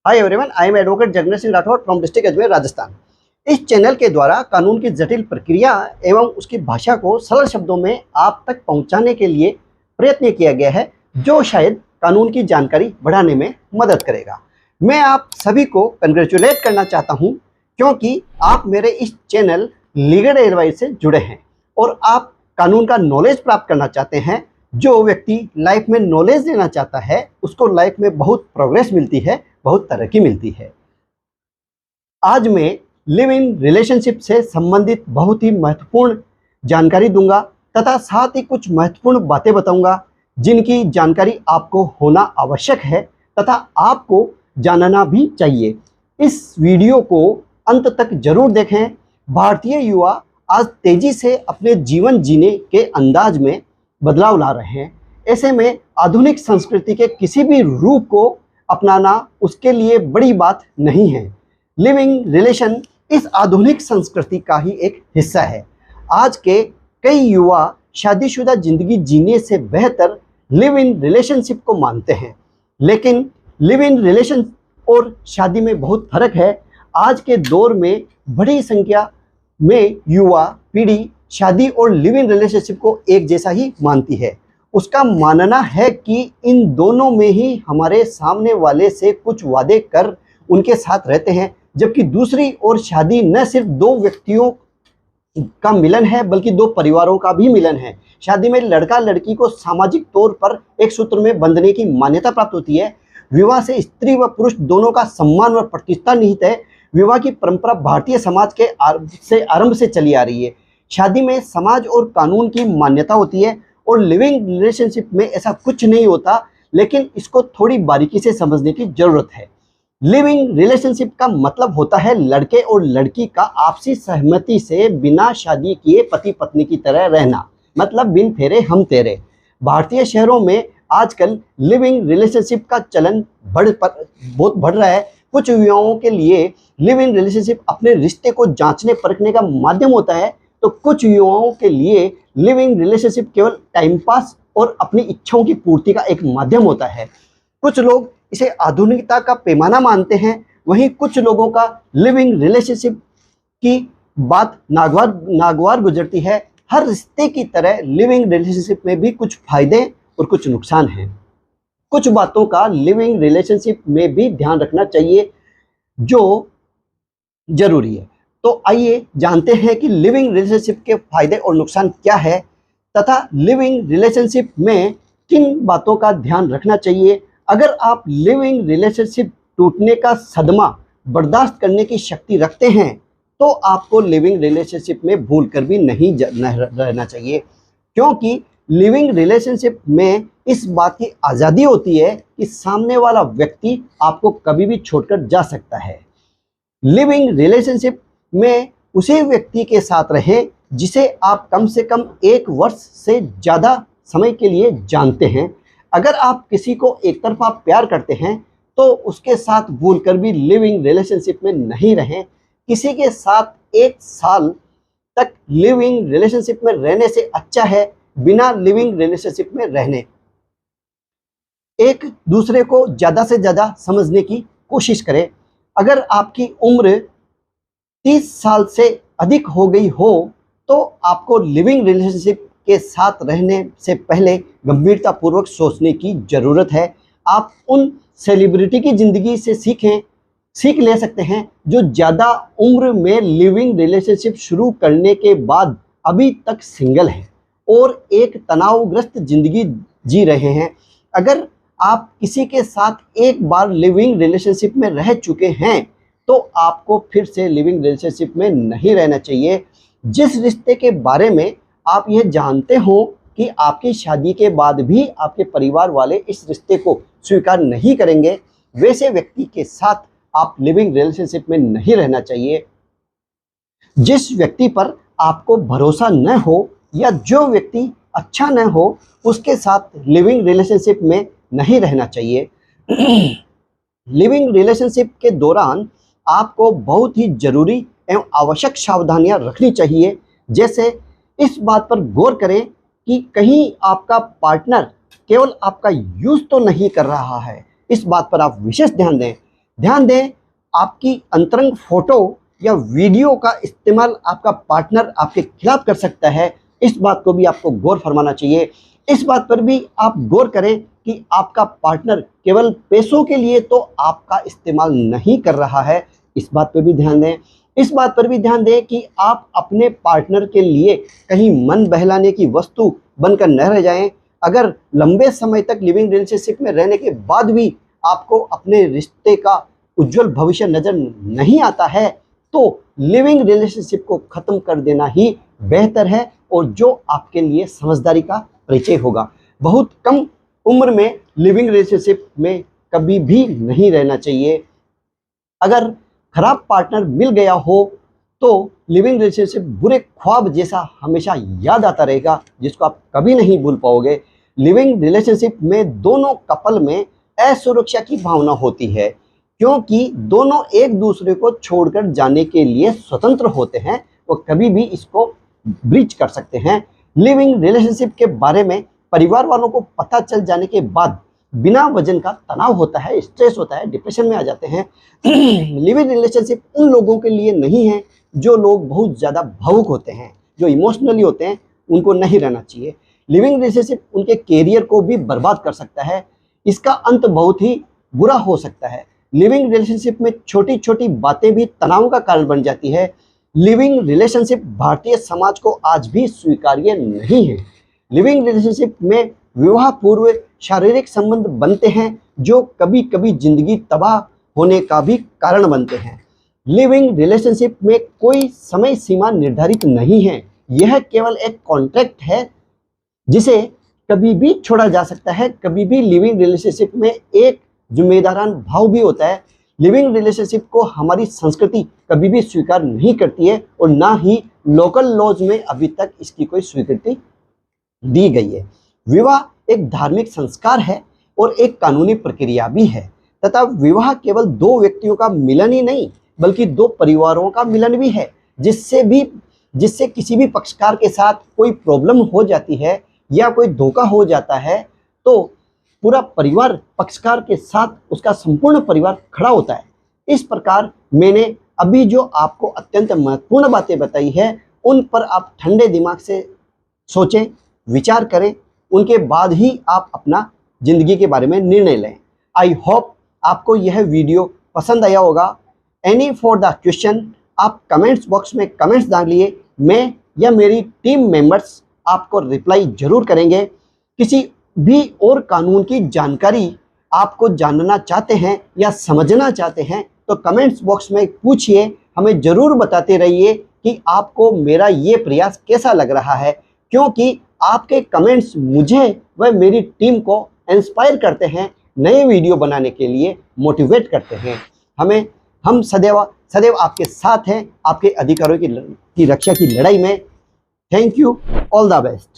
Hi everyone, I am advocate Jagannath Singh Rathore from district Ajmer, Rajasthan. इस channel के द्वारा कानून की जटिल प्रक्रिया एवं उसकी भाषा को सरल शब्दों में आप तक पहुंचाने के लिए प्रयत्न किया गया है, जो शायद कानून की जानकारी बढ़ाने में मदद करेगा। मैं आप सभी को कंग्रेचुलेट करना चाहता हूं, क्योंकि आप मेरे इस चैनल लीगल एडवाइस से जुड़े हैं और आप कानून का नॉलेज प्राप्त करना चाहते हैं। जो व्यक्ति लाइफ में नॉलेज लेना चाहता है, उसको लाइफ में बहुत प्रोग्रेस मिलती है, बहुत तरक्की मिलती है। आज मैं लिव इन रिलेशनशिप से संबंधित बहुत ही महत्वपूर्ण जानकारी दूंगा तथा साथ ही कुछ महत्वपूर्ण बातें बताऊंगा, जिनकी जानकारी आपको होना आवश्यक है तथा आपको जानना भी चाहिए। इस वीडियो को अंत तक जरूर देखें। भारतीय युवा आज तेजी से अपने जीवन जीने के अंदाज में बदलाव ला रहे हैं। ऐसे में आधुनिक संस्कृति के किसी भी रूप को अपनाना उसके लिए बड़ी बात नहीं है। लिविंग रिलेशन इस आधुनिक संस्कृति का ही एक हिस्सा है। आज के कई युवा शादीशुदा जिंदगी जीने से बेहतर लिव इन रिलेशनशिप को मानते हैं, लेकिन लिव इन रिलेशन और शादी में बहुत फर्क है। आज के दौर में बड़ी संख्या में युवा पीढ़ी शादी और लिव इन रिलेशनशिप को एक जैसा ही मानती है। उसका मानना है कि इन दोनों में ही हमारे सामने वाले से कुछ वादे कर उनके साथ रहते हैं, जबकि दूसरी ओर शादी न सिर्फ दो व्यक्तियों का मिलन है, बल्कि दो परिवारों का भी मिलन है। शादी में लड़का लड़की को सामाजिक तौर पर एक सूत्र में बंधने की मान्यता प्राप्त होती है। विवाह से स्त्री व पुरुष दोनों का सम्मान व प्रतिष्ठा निहित है। विवाह की परंपरा भारतीय समाज के आरंभ से चली आ रही है। शादी में समाज और कानून की मान्यता होती है और लिविंग रिलेशनशिप में ऐसा कुछ नहीं होता, लेकिन इसको थोड़ी बारीकी से समझने की जरूरत है। लिविंग रिलेशनशिप का मतलब होता है लड़के और लड़की का आपसी सहमति से बिना शादी किए पति पत्नी की तरह रहना, मतलब बिन फेरे हम तेरे। भारतीय शहरों में आजकल लिविंग रिलेशनशिप का चलन बहुत बढ़ रहा है। कुछ युवाओं के लिए लिव इन रिलेशनशिप अपने रिश्ते को जांचने परखने का माध्यम होता है, तो कुछ युवाओं के लिए लिविंग रिलेशनशिप केवल टाइम पास और अपनी इच्छाओं की पूर्ति का एक माध्यम होता है। कुछ लोग इसे आधुनिकता का पैमाना मानते हैं, वहीं कुछ लोगों का लिविंग रिलेशनशिप की बात नागवार गुजरती है। हर रिश्ते की तरह लिविंग रिलेशनशिप में भी कुछ फायदे और कुछ नुकसान हैं। कुछ बातों का लिविंग रिलेशनशिप में भी ध्यान रखना चाहिए जो जरूरी है। तो आइए जानते हैं कि लिविंग रिलेशनशिप के फायदे और नुकसान क्या है तथा लिविंग रिलेशनशिप में किन बातों का ध्यान रखना चाहिए। अगर आप लिविंग रिलेशनशिप टूटने का सदमा बर्दाश्त करने की शक्ति रखते हैं, तो आपको लिविंग रिलेशनशिप में भूल कर भी नहीं रहना चाहिए, क्योंकि लिविंग रिलेशनशिप में इस बात की आज़ादी होती है कि सामने वाला व्यक्ति आपको कभी भी छोड़कर जा सकता है। लिविंग रिलेशनशिप में उसी व्यक्ति के साथ रहें जिसे आप कम से कम 1 वर्ष से ज़्यादा समय के लिए जानते हैं। अगर आप किसी को एक तरफा प्यार करते हैं, तो उसके साथ भूलकर भी लिविंग रिलेशनशिप में नहीं रहें। किसी के साथ 1 साल तक लिविंग रिलेशनशिप में रहने से अच्छा है बिना लिविंग रिलेशनशिप में रहने। एक दूसरे को ज़्यादा से ज़्यादा समझने की कोशिश करें। अगर आपकी उम्र 30 साल से अधिक हो गई हो, तो आपको लिविंग रिलेशनशिप के साथ रहने से पहले गंभीरतापूर्वक सोचने की ज़रूरत है। आप उन सेलिब्रिटी की ज़िंदगी से सीख ले सकते हैं जो ज़्यादा उम्र में लिविंग रिलेशनशिप शुरू करने के बाद अभी तक सिंगल हैं और एक तनावग्रस्त ज़िंदगी जी रहे हैं। अगर आप किसी के साथ एक बार लिविंग रिलेशनशिप में रह चुके हैं, तो आपको फिर से लिविंग रिलेशनशिप में नहीं रहना चाहिए। जिस रिश्ते के बारे में आप यह जानते हो कि आपकी शादी के बाद भी आपके परिवार वाले इस रिश्ते को स्वीकार नहीं करेंगे, वैसे व्यक्ति के साथ आप लिविंग रिलेशनशिप में नहीं रहना चाहिए। जिस व्यक्ति पर आपको भरोसा न हो या जो व्यक्ति अच्छा न हो, उसके साथ लिविंग रिलेशनशिप में नहीं रहना चाहिए। लिविंग रिलेशनशिप के दौरान आपको बहुत ही जरूरी एवं आवश्यक सावधानियां रखनी चाहिए। जैसे इस बात पर गौर करें कि कहीं आपका पार्टनर केवल आपका यूज तो नहीं कर रहा है, इस बात पर आप विशेष ध्यान दें। ध्यान दें, आपकी अंतरंग फोटो या वीडियो का इस्तेमाल आपका पार्टनर आपके खिलाफ कर सकता है। इस बात को भी आपको गौर फरमाना चाहिए। इस बात पर भी आप गौर करें कि आपका पार्टनर केवल पैसों के लिए तो आपका इस्तेमाल नहीं कर रहा है। इस बात पर भी ध्यान दें। इस बात पर भी ध्यान दें कि आप अपने पार्टनर के लिए कहीं मन बहलाने की वस्तु बनकर न रह जाएं। अगर लंबे समय तक लिविंग रिलेशनशिप में रहने के बाद भी आपको अपने रिश्ते का उज्जवल भविष्य नजर नहीं आता है, तो लिविंग रिलेशनशिप को खत्म कर देना ही बेहतर है और जो आपके लिए समझदारी का परिचय होगा। बहुत कम उम्र में लिविंग रिलेशनशिप में कभी भी नहीं रहना चाहिए। अगर खराब पार्टनर मिल गया हो तो लिविंग रिलेशनशिप बुरे ख्वाब जैसा हमेशा याद आता रहेगा, जिसको आप कभी नहीं भूल पाओगे। लिविंग रिलेशनशिप में दोनों कपल में असुरक्षा की भावना होती है, क्योंकि दोनों एक दूसरे को छोड़कर जाने के लिए स्वतंत्र होते हैं। वो कभी भी इसको ब्रीच कर सकते हैं। लिविंग रिलेशनशिप के बारे में परिवार वालों को पता चल जाने के बाद बिना वजन का तनाव होता है, स्ट्रेस होता है, डिप्रेशन में आ जाते हैं। लिविंग रिलेशनशिप उन लोगों के लिए नहीं है जो लोग बहुत ज़्यादा भावुक होते हैं, जो इमोशनली होते हैं, उनको नहीं रहना चाहिए। लिविंग रिलेशनशिप उनके कैरियर को भी बर्बाद कर सकता है। इसका अंत बहुत ही बुरा हो सकता है। लिविंग रिलेशनशिप में छोटी छोटी बातें भी तनाव का कारण बन जाती है। लिविंग रिलेशनशिप भारतीय समाज को आज भी स्वीकार्य नहीं है। लिविंग रिलेशनशिप में विवाह पूर्व शारीरिक संबंध बनते हैं जो कभी कभी जिंदगी तबाह होने का भी कारण बनते हैं। लिविंग रिलेशनशिप में कोई समय सीमा निर्धारित नहीं है। यह केवल एक कॉन्ट्रैक्ट है जिसे कभी भी छोड़ा जा सकता है। कभी भी लिविंग रिलेशनशिप में एक जिम्मेदारान भाव भी होता है। लिविंग रिलेशनशिप को हमारी संस्कृति कभी भी स्वीकार नहीं करती है और ना ही लोकल लॉज में अभी तक इसकी कोई स्वीकृति दी गई है। विवाह एक धार्मिक संस्कार है और एक कानूनी प्रक्रिया भी है तथा विवाह केवल दो व्यक्तियों का मिलन ही नहीं बल्कि दो परिवारों का मिलन भी है। जिससे किसी भी पक्षकार के साथ कोई प्रॉब्लम हो जाती है या कोई धोखा हो जाता है तो पूरा परिवार पक्षकार के साथ उसका संपूर्ण परिवार खड़ा होता है। इस प्रकार मैंने अभी जो आपको अत्यंत महत्वपूर्ण बातें बताई है उन पर आप ठंडे दिमाग से सोचें, विचार करें, उनके बाद ही आप अपना जिंदगी के बारे में निर्णय लें। आई होप आपको यह वीडियो पसंद आया होगा। एनी फॉर द क्वेश्चन आप कमेंट्स बॉक्स में कमेंट्स डालिए। मैं या मेरी टीम मेंबर्स आपको रिप्लाई जरूर करेंगे। किसी भी और कानून की जानकारी आपको जानना चाहते हैं या समझना चाहते हैं तो कमेंट्स बॉक्स में पूछिए। हमें ज़रूर बताते रहिए कि आपको मेरा ये प्रयास कैसा लग रहा है, क्योंकि आपके कमेंट्स मुझे व मेरी टीम को इंस्पायर करते हैं, नए वीडियो बनाने के लिए मोटिवेट करते हैं। हम सदैव आपके साथ हैं आपके अधिकारों की रक्षा की लड़ाई में। Thank you, all the best.